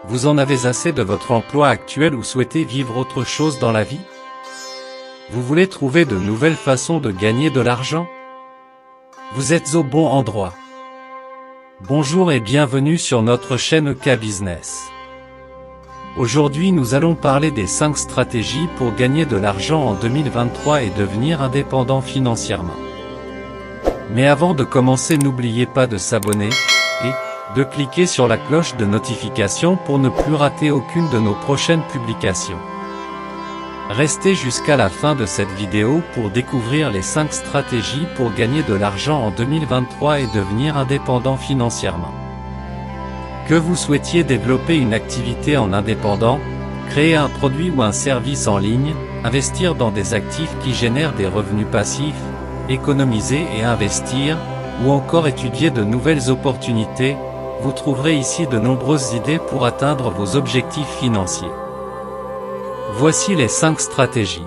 Vous en avez assez de votre emploi actuel ou souhaitez vivre autre chose dans la vie? Vous voulez trouver de nouvelles façons de gagner de l'argent? Vous êtes au bon endroit. Bonjour et bienvenue sur notre chaîne EK Business. Aujourd'hui nous allons parler des 5 stratégies pour gagner de l'argent en 2023 et devenir indépendant financièrement. Mais avant de commencer, n'oubliez pas de s'abonner et de cliquer sur la cloche de notification pour ne plus rater aucune de nos prochaines publications. Restez jusqu'à la fin de cette vidéo pour découvrir les 5 stratégies pour gagner de l'argent en 2023 et devenir indépendant financièrement. Que vous souhaitiez développer une activité en indépendant, créer un produit ou un service en ligne, investir dans des actifs qui génèrent des revenus passifs, économiser et investir, ou encore étudier de nouvelles opportunités, vous trouverez ici de nombreuses idées pour atteindre vos objectifs financiers. Voici les 5 stratégies.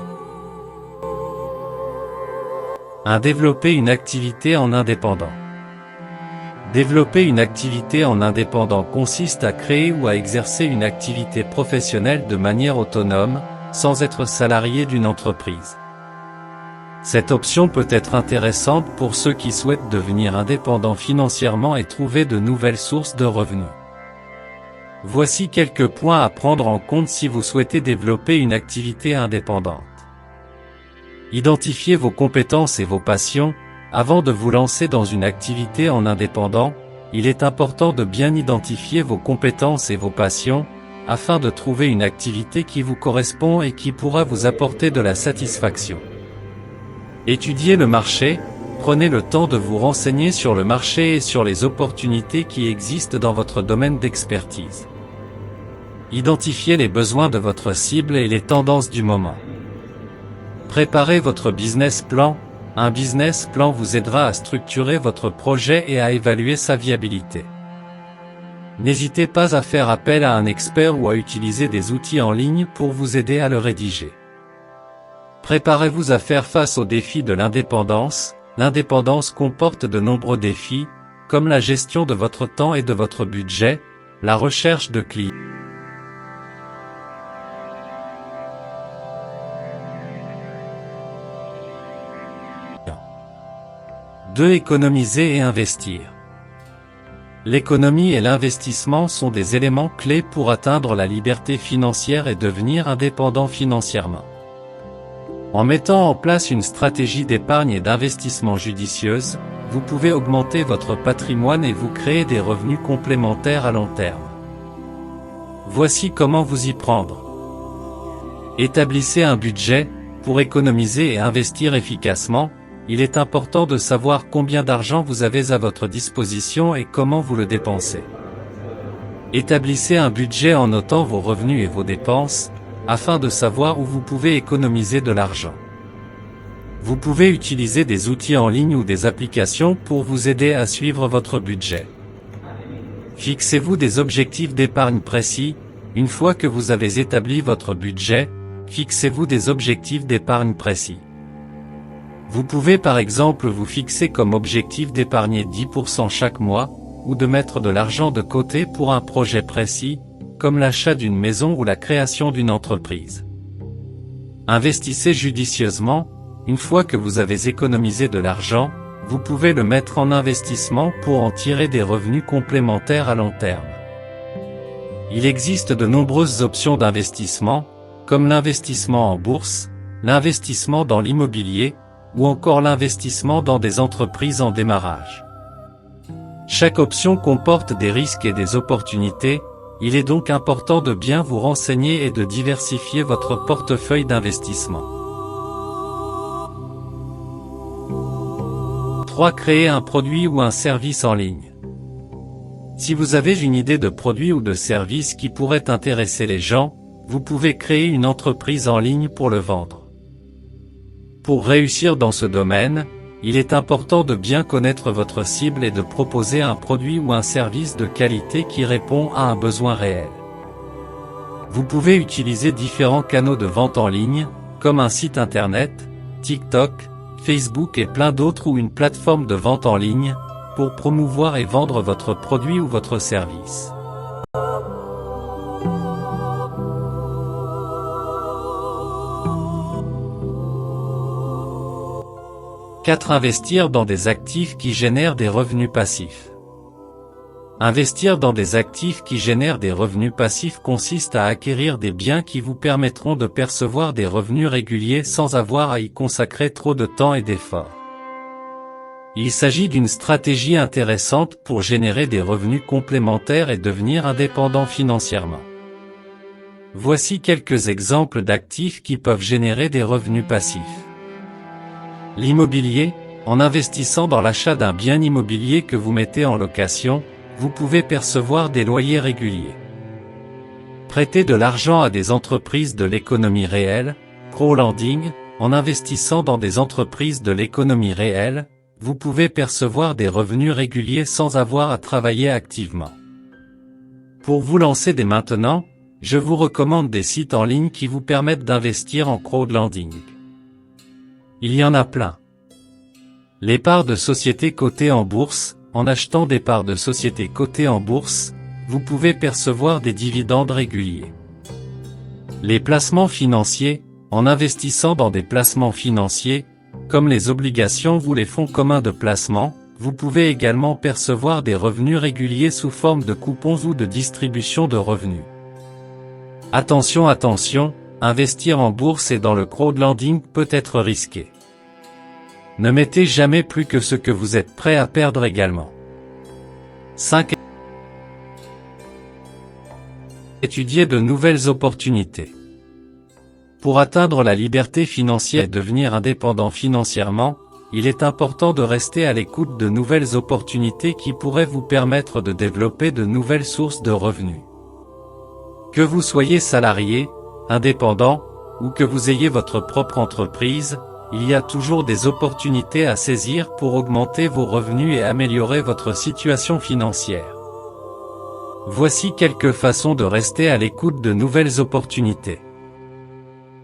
1. Développer une activité en indépendant. Développer une activité en indépendant consiste à créer ou à exercer une activité professionnelle de manière autonome, sans être salarié d'une entreprise. Cette option peut être intéressante pour ceux qui souhaitent devenir indépendants financièrement et trouver de nouvelles sources de revenus. Voici quelques points à prendre en compte si vous souhaitez développer une activité indépendante. Identifiez vos compétences et vos passions. Avant de vous lancer dans une activité en indépendant, il est important de bien identifier vos compétences et vos passions, afin de trouver une activité qui vous correspond et qui pourra vous apporter de la satisfaction. Étudiez le marché, prenez le temps de vous renseigner sur le marché et sur les opportunités qui existent dans votre domaine d'expertise. Identifiez les besoins de votre cible et les tendances du moment. Préparez votre business plan. Un business plan vous aidera à structurer votre projet et à évaluer sa viabilité. N'hésitez pas à faire appel à un expert ou à utiliser des outils en ligne pour vous aider à le rédiger. Préparez-vous à faire face aux défis de l'indépendance. L'indépendance comporte de nombreux défis, comme la gestion de votre temps et de votre budget, la recherche de clients. 2. Économiser et investir. L'économie et l'investissement sont des éléments clés pour atteindre la liberté financière et devenir indépendant financièrement. En mettant en place une stratégie d'épargne et d'investissement judicieuse, vous pouvez augmenter votre patrimoine et vous créer des revenus complémentaires à long terme. Voici comment vous y prendre. Établissez un budget. Pour économiser et investir efficacement, il est important de savoir combien d'argent vous avez à votre disposition et comment vous le dépensez. Établissez un budget en notant vos revenus et vos dépenses, afin de savoir où vous pouvez économiser de l'argent. Vous pouvez utiliser des outils en ligne ou des applications pour vous aider à suivre votre budget. Fixez-vous des objectifs d'épargne précis. Une fois que vous avez établi votre budget, fixez-vous des objectifs d'épargne précis. Vous pouvez par exemple vous fixer comme objectif d'épargner 10% chaque mois, ou de mettre de l'argent de côté pour un projet précis, comme l'achat d'une maison ou la création d'une entreprise. Investissez judicieusement. Une fois que vous avez économisé de l'argent, vous pouvez le mettre en investissement pour en tirer des revenus complémentaires à long terme. Il existe de nombreuses options d'investissement, comme l'investissement en bourse, l'investissement dans l'immobilier, ou encore l'investissement dans des entreprises en démarrage. Chaque option comporte des risques et des opportunités, il est donc important de bien vous renseigner et de diversifier votre portefeuille d'investissement. 3. Créer un produit ou un service en ligne. Si vous avez une idée de produit ou de service qui pourrait intéresser les gens, vous pouvez créer une entreprise en ligne pour le vendre. Pour réussir dans ce domaine, il est important de bien connaître votre cible et de proposer un produit ou un service de qualité qui répond à un besoin réel. Vous pouvez utiliser différents canaux de vente en ligne, comme un site internet, TikTok, Facebook et plein d'autres ou une plateforme de vente en ligne, pour promouvoir et vendre votre produit ou votre service. 4. Investir dans des actifs qui génèrent des revenus passifs. Investir dans des actifs qui génèrent des revenus passifs consiste à acquérir des biens qui vous permettront de percevoir des revenus réguliers sans avoir à y consacrer trop de temps et d'efforts. Il s'agit d'une stratégie intéressante pour générer des revenus complémentaires et devenir indépendant financièrement. Voici quelques exemples d'actifs qui peuvent générer des revenus passifs. L'immobilier, en investissant dans l'achat d'un bien immobilier que vous mettez en location, vous pouvez percevoir des loyers réguliers. Prêter de l'argent à des entreprises de l'économie réelle, crowdlending, en investissant dans des entreprises de l'économie réelle, vous pouvez percevoir des revenus réguliers sans avoir à travailler activement. Pour vous lancer dès maintenant, je vous recommande des sites en ligne qui vous permettent d'investir en crowdlending. Il y en a plein. Les parts de sociétés cotées en bourse, en achetant des parts de sociétés cotées en bourse, vous pouvez percevoir des dividendes réguliers. Les placements financiers, en investissant dans des placements financiers, comme les obligations ou les fonds communs de placement, vous pouvez également percevoir des revenus réguliers sous forme de coupons ou de distribution de revenus. Attention, attention, investir en bourse et dans le crowdlending peut être risqué. Ne mettez jamais plus que ce que vous êtes prêt à perdre également. 5. Étudier de nouvelles opportunités. Pour atteindre la liberté financière et devenir indépendant financièrement, il est important de rester à l'écoute de nouvelles opportunités qui pourraient vous permettre de développer de nouvelles sources de revenus. Que vous soyez salarié, indépendant, ou que vous ayez votre propre entreprise, il y a toujours des opportunités à saisir pour augmenter vos revenus et améliorer votre situation financière. Voici quelques façons de rester à l'écoute de nouvelles opportunités.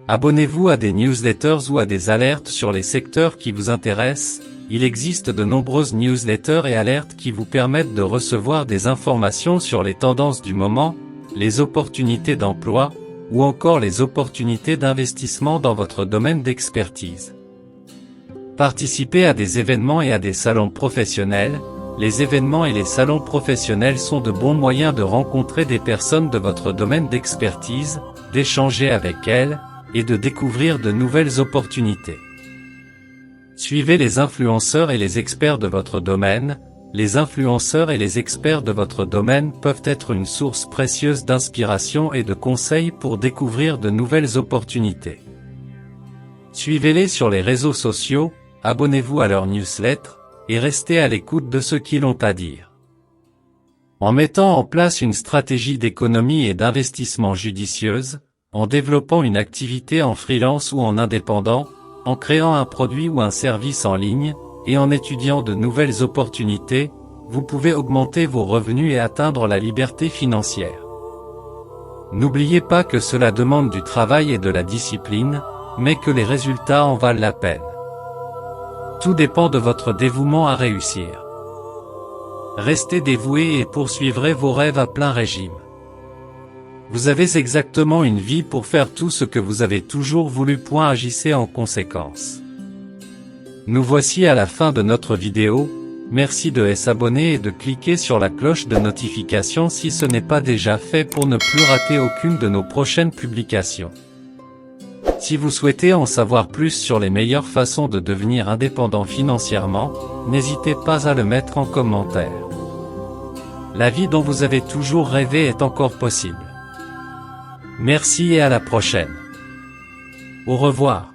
Abonnez-vous à des newsletters ou à des alertes sur les secteurs qui vous intéressent. Il existe de nombreuses newsletters et alertes qui vous permettent de recevoir des informations sur les tendances du moment, les opportunités d'emploi, ou encore les opportunités d'investissement dans votre domaine d'expertise. Participez à des événements et à des salons professionnels. Les événements et les salons professionnels sont de bons moyens de rencontrer des personnes de votre domaine d'expertise, d'échanger avec elles, et de découvrir de nouvelles opportunités. Suivez les influenceurs et les experts de votre domaine. Les influenceurs et les experts de votre domaine peuvent être une source précieuse d'inspiration et de conseils pour découvrir de nouvelles opportunités. Suivez-les sur les réseaux sociaux, abonnez-vous à leur newsletter, et restez à l'écoute de ce qu'ils ont à dire. En mettant en place une stratégie d'économie et d'investissement judicieuse, en développant une activité en freelance ou en indépendant, en créant un produit ou un service en ligne, et en étudiant de nouvelles opportunités, vous pouvez augmenter vos revenus et atteindre la liberté financière. N'oubliez pas que cela demande du travail et de la discipline, mais que les résultats en valent la peine. Tout dépend de votre dévouement à réussir. Restez dévoué et poursuivrez vos rêves à plein régime. Vous avez exactement une vie pour faire tout ce que vous avez toujours voulu. Agissez en conséquence. Nous voici à la fin de notre vidéo. Merci de s'abonner et de cliquer sur la cloche de notification si ce n'est pas déjà fait pour ne plus rater aucune de nos prochaines publications. Si vous souhaitez en savoir plus sur les meilleures façons de devenir indépendant financièrement, n'hésitez pas à le mettre en commentaire. La vie dont vous avez toujours rêvé est encore possible. Merci et à la prochaine. Au revoir.